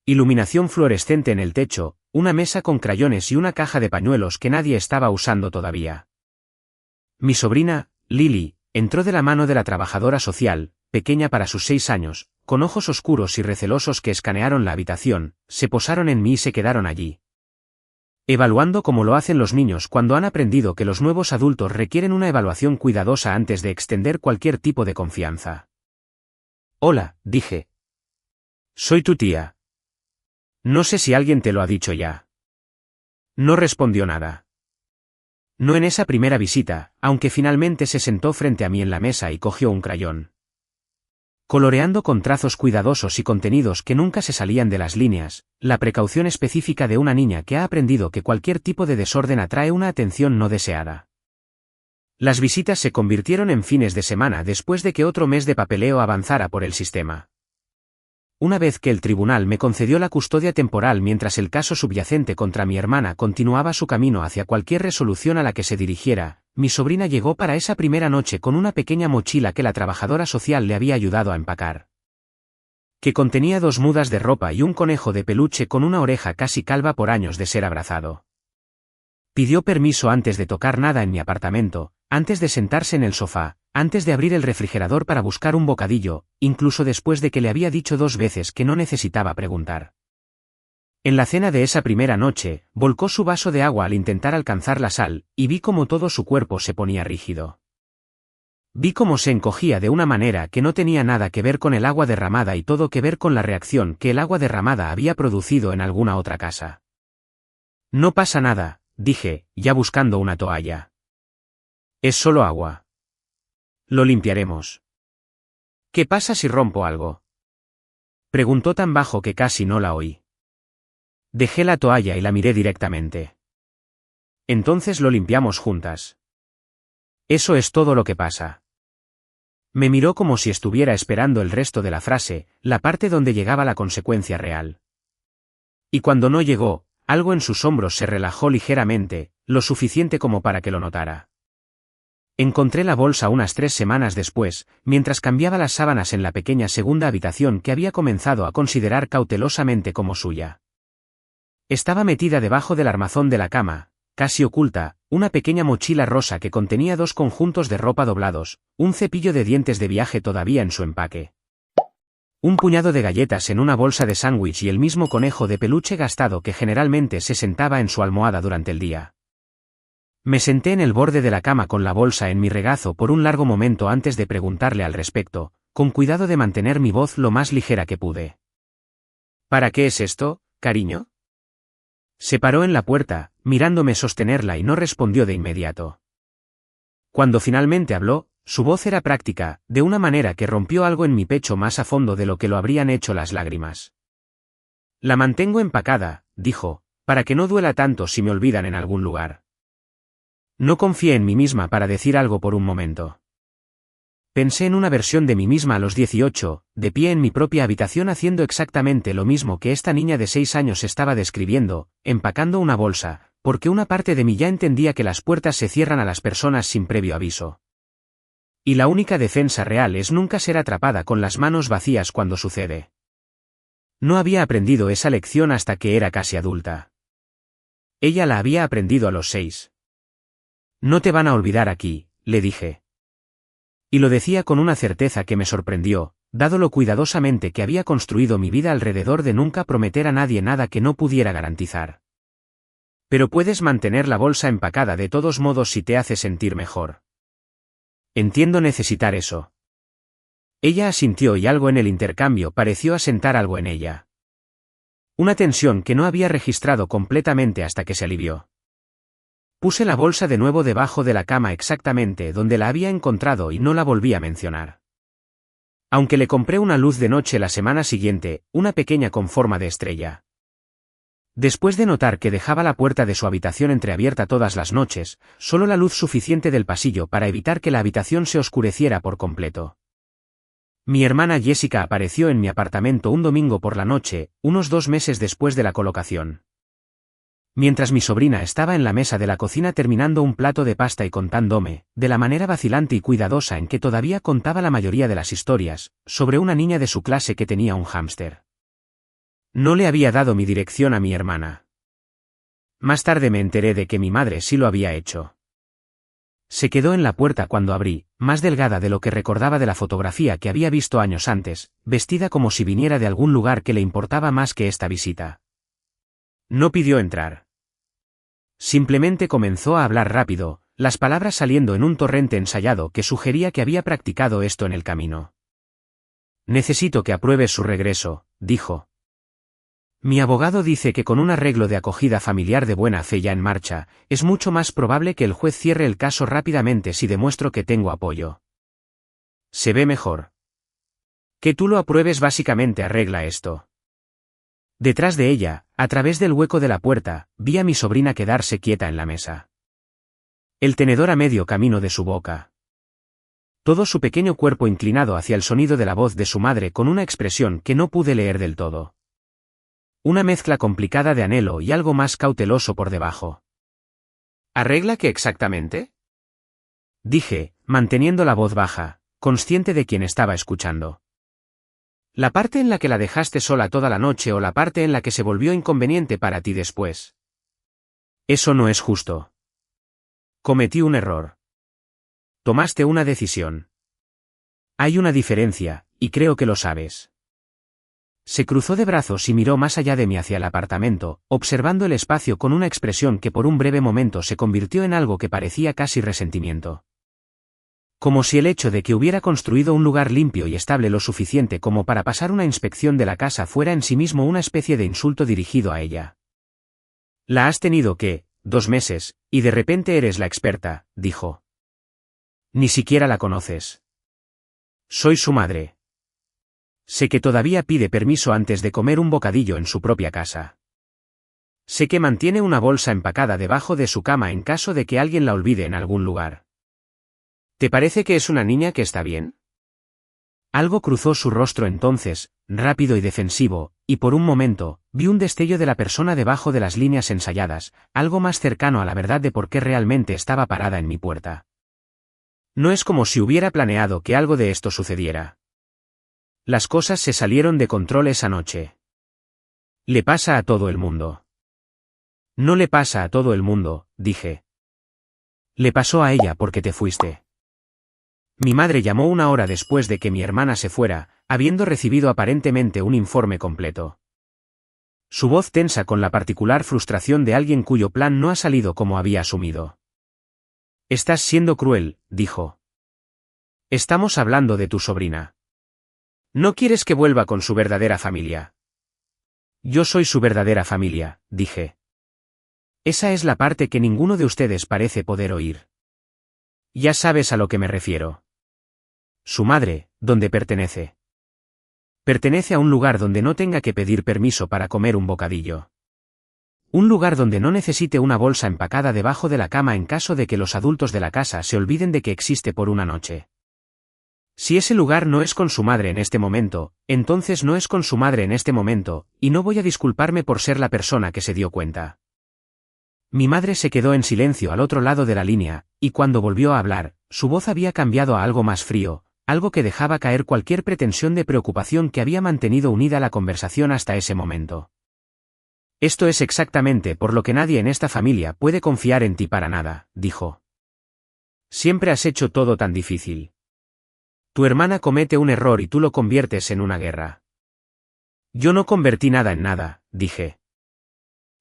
Iluminación fluorescente en el techo, una mesa con crayones y una caja de pañuelos que nadie estaba usando todavía. Mi sobrina, Lily, entró de la mano de la trabajadora social, pequeña para sus 6 años, con ojos oscuros y recelosos que escanearon la habitación, se posaron en mí y se quedaron allí. Evaluando como lo hacen los niños cuando han aprendido que los nuevos adultos requieren una evaluación cuidadosa antes de extender cualquier tipo de confianza. Hola, dije. Soy tu tía. No sé si alguien te lo ha dicho ya. No respondió nada. No en esa primera visita, aunque finalmente se sentó frente a mí en la mesa y cogió un crayón. Coloreando con trazos cuidadosos y contenidos que nunca se salían de las líneas, la precaución específica de una niña que ha aprendido que cualquier tipo de desorden atrae una atención no deseada. Las visitas se convirtieron en fines de semana después de que otro mes de papeleo avanzara por el sistema. Una vez que el tribunal me concedió la custodia temporal mientras el caso subyacente contra mi hermana continuaba su camino hacia cualquier resolución a la que se dirigiera, mi sobrina llegó para esa primera noche con una pequeña mochila que la trabajadora social le había ayudado a empacar. Que contenía 2 mudas de ropa y un conejo de peluche con una oreja casi calva por años de ser abrazado. Pidió permiso antes de tocar nada en mi apartamento, antes de sentarse en el sofá, antes de abrir el refrigerador para buscar un bocadillo, incluso después de que le había dicho 2 veces que no necesitaba preguntar. En la cena de esa primera noche, volcó su vaso de agua al intentar alcanzar la sal, y vi cómo todo su cuerpo se ponía rígido. Vi cómo se encogía de una manera que no tenía nada que ver con el agua derramada y todo que ver con la reacción que el agua derramada había producido en alguna otra casa. No pasa nada, dije, ya buscando una toalla. Es solo agua. Lo limpiaremos. ¿Qué pasa si rompo algo? Preguntó tan bajo que casi no la oí. Dejé la toalla y la miré directamente. Entonces lo limpiamos juntas. Eso es todo lo que pasa. Me miró como si estuviera esperando el resto de la frase, la parte donde llegaba la consecuencia real. Y cuando no llegó, algo en sus hombros se relajó ligeramente, lo suficiente como para que lo notara. Encontré la bolsa unas 3 semanas después, mientras cambiaba las sábanas en la pequeña segunda habitación que había comenzado a considerar cautelosamente como suya. Estaba metida debajo del armazón de la cama, casi oculta, una pequeña mochila rosa que contenía 2 conjuntos de ropa doblados, un cepillo de dientes de viaje todavía en su empaque, un puñado de galletas en una bolsa de sándwich y el mismo conejo de peluche gastado que generalmente se sentaba en su almohada durante el día. Me senté en el borde de la cama con la bolsa en mi regazo por un largo momento antes de preguntarle al respecto, con cuidado de mantener mi voz lo más ligera que pude. ¿Para qué es esto, cariño? Se paró en la puerta, mirándome sostenerla y no respondió de inmediato. Cuando finalmente habló, su voz era práctica, de una manera que rompió algo en mi pecho más a fondo de lo que lo habrían hecho las lágrimas. La mantengo empacada, dijo, para que no duela tanto si me olvidan en algún lugar. No confié en mí misma para decir algo por un momento. Pensé en una versión de mí misma a los 18, de pie en mi propia habitación haciendo exactamente lo mismo que esta niña de 6 años estaba describiendo, empacando una bolsa, porque una parte de mí ya entendía que las puertas se cierran a las personas sin previo aviso. Y la única defensa real es nunca ser atrapada con las manos vacías cuando sucede. No había aprendido esa lección hasta que era casi adulta. Ella la había aprendido a los 6. No te van a olvidar aquí, le dije. Y lo decía con una certeza que me sorprendió, dado lo cuidadosamente que había construido mi vida alrededor de nunca prometer a nadie nada que no pudiera garantizar. Pero puedes mantener la bolsa empacada de todos modos si te hace sentir mejor. Entiendo necesitar eso. Ella asintió y algo en el intercambio pareció asentar algo en ella. Una tensión que no había registrado completamente hasta que se alivió. Puse la bolsa de nuevo debajo de la cama exactamente donde la había encontrado y no la volví a mencionar. Aunque le compré una luz de noche la semana siguiente, una pequeña con forma de estrella. Después de notar que dejaba la puerta de su habitación entreabierta todas las noches, solo la luz suficiente del pasillo para evitar que la habitación se oscureciera por completo. Mi hermana Jessica apareció en mi apartamento un domingo por la noche, unos 2 meses después de la colocación. Mientras mi sobrina estaba en la mesa de la cocina terminando un plato de pasta y contándome, de la manera vacilante y cuidadosa en que todavía contaba la mayoría de las historias, sobre una niña de su clase que tenía un hámster. No le había dado mi dirección a mi hermana. Más tarde me enteré de que mi madre sí lo había hecho. Se quedó en la puerta cuando abrí, más delgada de lo que recordaba de la fotografía que había visto años antes, vestida como si viniera de algún lugar que le importaba más que esta visita. No pidió entrar. Simplemente comenzó a hablar rápido, las palabras saliendo en un torrente ensayado que sugería que había practicado esto en el camino. Necesito que apruebes su regreso, dijo. Mi abogado dice que con un arreglo de acogida familiar de buena fe ya en marcha, es mucho más probable que el juez cierre el caso rápidamente si demuestro que tengo apoyo. Se ve mejor. Que tú lo apruebes básicamente arregla esto. Detrás de ella, a través del hueco de la puerta, vi a mi sobrina quedarse quieta en la mesa. El tenedor a medio camino de su boca. Todo su pequeño cuerpo inclinado hacia el sonido de la voz de su madre con una expresión que no pude leer del todo. Una mezcla complicada de anhelo y algo más cauteloso por debajo. ¿Arregla qué exactamente? Dije, manteniendo la voz baja, consciente de quien estaba escuchando. ¿La parte en la que la dejaste sola toda la noche o la parte en la que se volvió inconveniente para ti después? Eso no es justo. Cometí un error. Tomaste una decisión. Hay una diferencia, y creo que lo sabes. Se cruzó de brazos y miró más allá de mí hacia el apartamento, observando el espacio con una expresión que por un breve momento se convirtió en algo que parecía casi resentimiento. Como si el hecho de que hubiera construido un lugar limpio y estable lo suficiente como para pasar una inspección de la casa fuera en sí mismo una especie de insulto dirigido a ella. La has tenido 2 meses, y de repente eres la experta, dijo. Ni siquiera la conoces. Soy su madre. Sé que todavía pide permiso antes de comer un bocadillo en su propia casa. Sé que mantiene una bolsa empacada debajo de su cama en caso de que alguien la olvide en algún lugar. ¿Te parece que es una niña que está bien? Algo cruzó su rostro entonces, rápido y defensivo, y por un momento, vi un destello de la persona debajo de las líneas ensayadas, algo más cercano a la verdad de por qué realmente estaba parada en mi puerta. No es como si hubiera planeado que algo de esto sucediera. Las cosas se salieron de control esa noche. Le pasa a todo el mundo. No le pasa a todo el mundo, dije. Le pasó a ella porque te fuiste. Mi madre llamó una hora después de que mi hermana se fuera, habiendo recibido aparentemente un informe completo. Su voz tensa con la particular frustración de alguien cuyo plan no ha salido como había asumido. Estás siendo cruel, dijo. Estamos hablando de tu sobrina. ¿No quieres que vuelva con su verdadera familia? Yo soy su verdadera familia, dije. Esa es la parte que ninguno de ustedes parece poder oír. Ya sabes a lo que me refiero. Su madre, ¿dónde pertenece? Pertenece a un lugar donde no tenga que pedir permiso para comer un bocadillo. Un lugar donde no necesite una bolsa empacada debajo de la cama en caso de que los adultos de la casa se olviden de que existe por una noche. Si ese lugar no es con su madre en este momento, entonces no es con su madre en este momento, y no voy a disculparme por ser la persona que se dio cuenta. Mi madre se quedó en silencio al otro lado de la línea, y cuando volvió a hablar, su voz había cambiado a algo más frío, algo que dejaba caer cualquier pretensión de preocupación que había mantenido unida la conversación hasta ese momento. Esto es exactamente por lo que nadie en esta familia puede confiar en ti para nada, dijo. Siempre has hecho todo tan difícil. Tu hermana comete un error y tú lo conviertes en una guerra. Yo no convertí nada en nada, dije.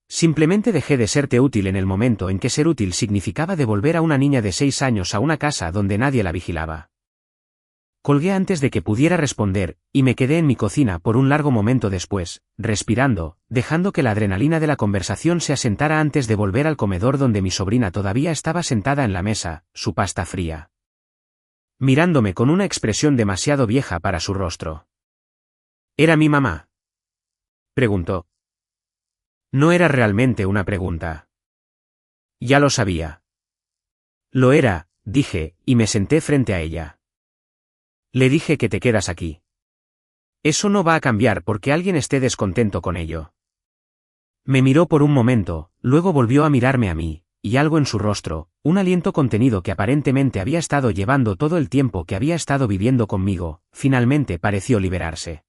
Simplemente dejé de serte útil en el momento en que ser útil significaba devolver a una niña de 6 años a una casa donde nadie la vigilaba. Colgué antes de que pudiera responder, y me quedé en mi cocina por un largo momento después, respirando, dejando que la adrenalina de la conversación se asentara antes de volver al comedor donde mi sobrina todavía estaba sentada en la mesa, su pasta fría, mirándome con una expresión demasiado vieja para su rostro. ¿Era mi mamá?, preguntó. No era realmente una pregunta. Ya lo sabía. Lo era, dije, y me senté frente a ella. Le dije que te quedas aquí. Eso no va a cambiar porque alguien esté descontento con ello. Me miró por un momento, luego volvió a mirarme a mí, y algo en su rostro, un aliento contenido que aparentemente había estado llevando todo el tiempo que había estado viviendo conmigo, finalmente pareció liberarse.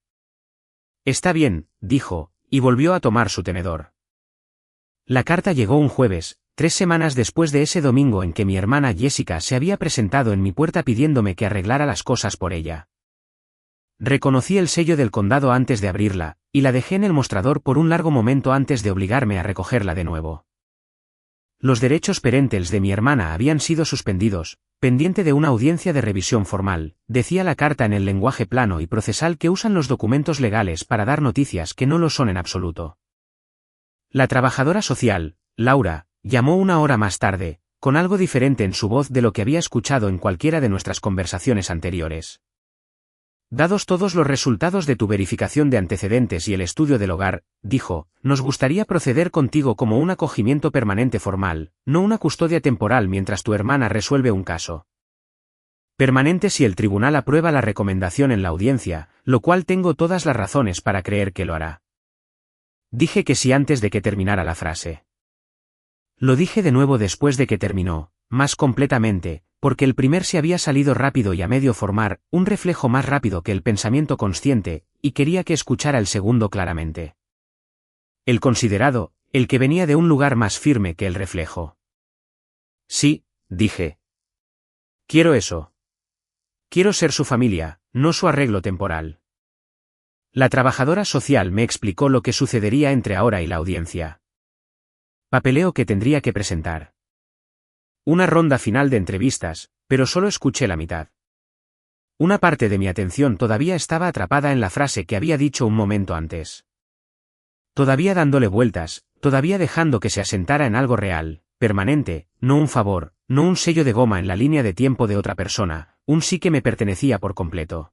Está bien, dijo, y volvió a tomar su tenedor. La carta llegó un jueves, 3 semanas después de ese domingo en que mi hermana Jessica se había presentado en mi puerta pidiéndome que arreglara las cosas por ella. Reconocí el sello del condado antes de abrirla, y la dejé en el mostrador por un largo momento antes de obligarme a recogerla de nuevo. Los derechos parentales de mi hermana habían sido suspendidos, pendiente de una audiencia de revisión formal, decía la carta en el lenguaje plano y procesal que usan los documentos legales para dar noticias que no lo son en absoluto. La trabajadora social, Laura, llamó una hora más tarde, con algo diferente en su voz de lo que había escuchado en cualquiera de nuestras conversaciones anteriores. Dados todos los resultados de tu verificación de antecedentes y el estudio del hogar, dijo, nos gustaría proceder contigo como un acogimiento permanente formal, no una custodia temporal mientras tu hermana resuelve un caso. Permanente si el tribunal aprueba la recomendación en la audiencia, lo cual tengo todas las razones para creer que lo hará. Dije que sí antes de que terminara la frase. Lo dije de nuevo después de que terminó, más completamente, porque el primer se había salido rápido y a medio formar, un reflejo más rápido que el pensamiento consciente, y quería que escuchara el segundo claramente. El considerado, el que venía de un lugar más firme que el reflejo. Sí, dije. Quiero eso. Quiero ser su familia, no su arreglo temporal. La trabajadora social me explicó lo que sucedería entre ahora y la audiencia. Papeleo que tendría que presentar. Una ronda final de entrevistas, pero solo escuché la mitad. Una parte de mi atención todavía estaba atrapada en la frase que había dicho un momento antes. Todavía dándole vueltas, todavía dejando que se asentara en algo real, permanente, no un favor, no un sello de goma en la línea de tiempo de otra persona, un sí que me pertenecía por completo.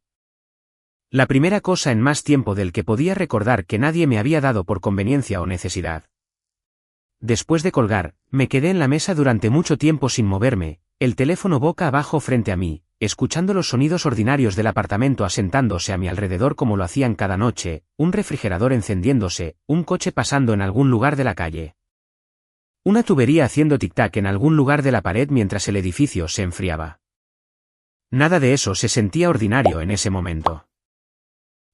La primera cosa en más tiempo del que podía recordar que nadie me había dado por conveniencia o necesidad. Después de colgar, me quedé en la mesa durante mucho tiempo sin moverme, el teléfono boca abajo frente a mí, escuchando los sonidos ordinarios del apartamento asentándose a mi alrededor como lo hacían cada noche, un refrigerador encendiéndose, un coche pasando en algún lugar de la calle. Una tubería haciendo tic-tac en algún lugar de la pared mientras el edificio se enfriaba. Nada de eso se sentía ordinario en ese momento.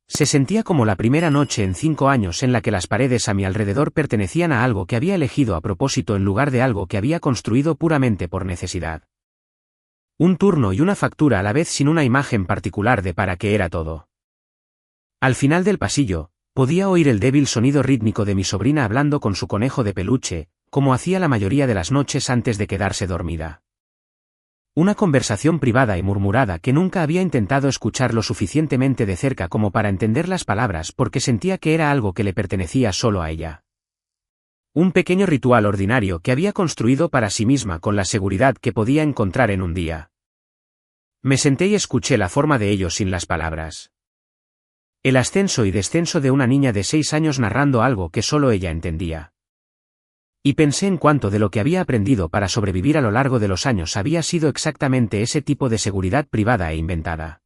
Se sentía como la primera noche en 5 años en la que las paredes a mi alrededor pertenecían a algo que había elegido a propósito en lugar de algo que había construido puramente por necesidad. Un turno y una factura a la vez sin una imagen particular de para qué era todo. Al final del pasillo, podía oír el débil sonido rítmico de mi sobrina hablando con su conejo de peluche, como hacía la mayoría de las noches antes de quedarse dormida. Una conversación privada y murmurada que nunca había intentado escuchar lo suficientemente de cerca como para entender las palabras porque sentía que era algo que le pertenecía solo a ella. Un pequeño ritual ordinario que había construido para sí misma con la seguridad que podía encontrar en un día. Me senté y escuché la forma de ello sin las palabras. El ascenso y descenso de una niña de 6 años narrando algo que solo ella entendía. Y pensé en cuánto de lo que había aprendido para sobrevivir a lo largo de los años había sido exactamente ese tipo de seguridad privada e inventada.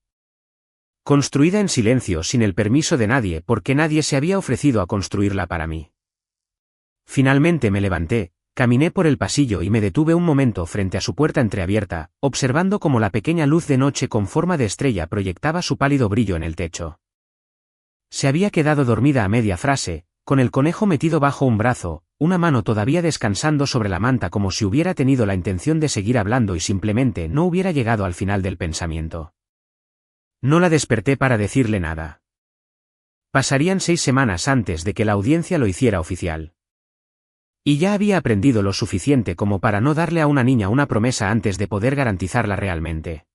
Construida en silencio sin el permiso de nadie porque nadie se había ofrecido a construirla para mí. Finalmente me levanté, caminé por el pasillo y me detuve un momento frente a su puerta entreabierta, observando cómo la pequeña luz de noche con forma de estrella proyectaba su pálido brillo en el techo. Se había quedado dormida a media frase, con el conejo metido bajo un brazo, una mano todavía descansando sobre la manta como si hubiera tenido la intención de seguir hablando y simplemente no hubiera llegado al final del pensamiento. No la desperté para decirle nada. Pasarían 6 semanas antes de que la audiencia lo hiciera oficial. Y ya había aprendido lo suficiente como para no darle a una niña una promesa antes de poder garantizarla realmente.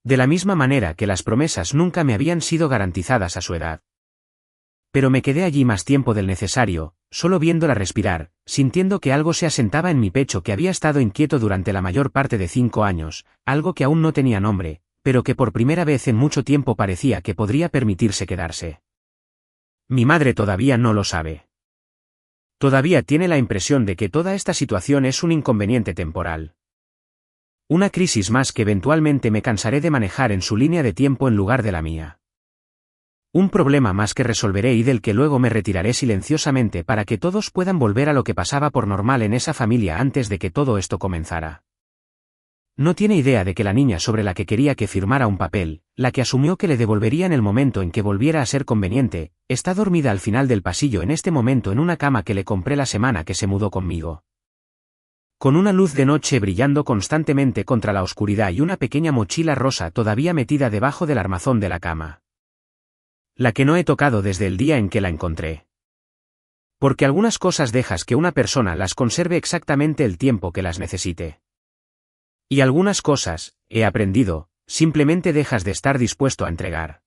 De la misma manera que las promesas nunca me habían sido garantizadas a su edad. Pero me quedé allí más tiempo del necesario, solo viéndola respirar, sintiendo que algo se asentaba en mi pecho que había estado inquieto durante la mayor parte de 5 años, algo que aún no tenía nombre, pero que por primera vez en mucho tiempo parecía que podría permitirse quedarse. Mi madre todavía no lo sabe. Todavía tiene la impresión de que toda esta situación es un inconveniente temporal. Una crisis más que eventualmente me cansaré de manejar en su línea de tiempo en lugar de la mía. Un problema más que resolveré y del que luego me retiraré silenciosamente para que todos puedan volver a lo que pasaba por normal en esa familia antes de que todo esto comenzara. No tiene idea de que la niña sobre la que quería que firmara un papel, la que asumió que le devolvería en el momento en que volviera a ser conveniente, está dormida al final del pasillo en este momento en una cama que le compré la semana que se mudó conmigo. Con una luz de noche brillando constantemente contra la oscuridad y una pequeña mochila rosa todavía metida debajo del armazón de la cama. La que no he tocado desde el día en que la encontré. Porque algunas cosas dejas que una persona las conserve exactamente el tiempo que las necesite. Y algunas cosas, he aprendido, simplemente dejas de estar dispuesto a entregar.